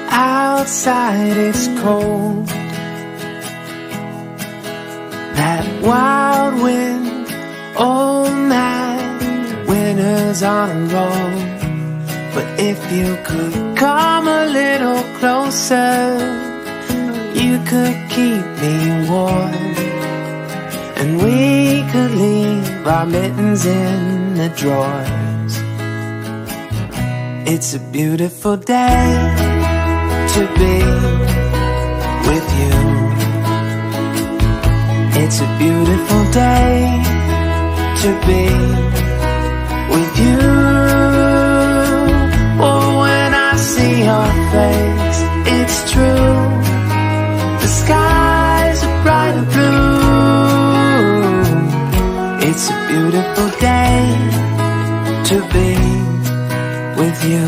outside it's cold. That wild wind, oh man, winter's on a roll. But if you could come a little closer, you could keep me warm, and we could leave our mittens in the drawers. It's a beautiful day to be with you. It's a beautiful day to be with you. Oh, when I see your face, it's true. The skies are bright and blue. It's a beautiful day to be with you.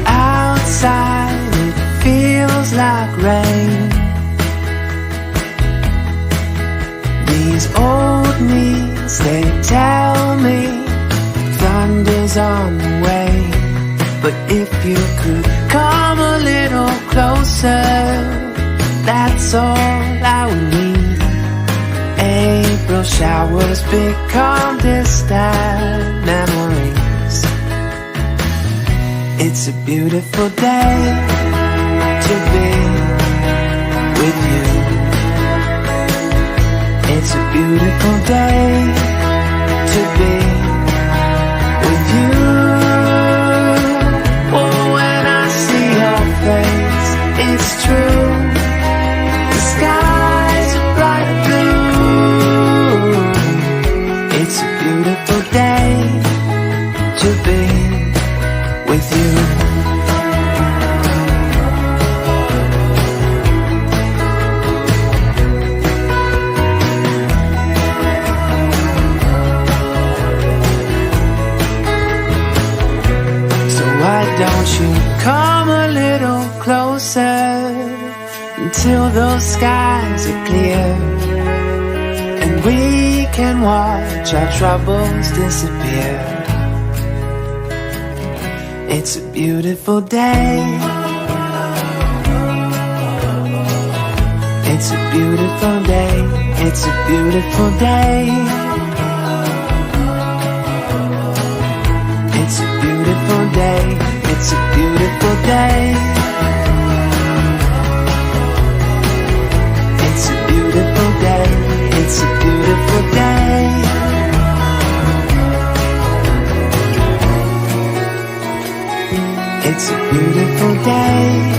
Outside it feels like rain. These old knees, they tell me thunder's on the way. But if you could come a little closer, that's all I would need. April showers become distant memories. It's a beautiful day to be with you. It's a beautiful day to be with you. Oh, when I see your face, it's true. The skies are bright blue. It's a beautiful day to be with you. Why don't you come a little closer until those skies are clear, and we can watch our troubles disappear. It's a beautiful day. It's a beautiful day. It's a beautiful day. It's a beautiful day. It's a beautiful day. It's a beautiful day. It's a beautiful day. It's a beautiful day.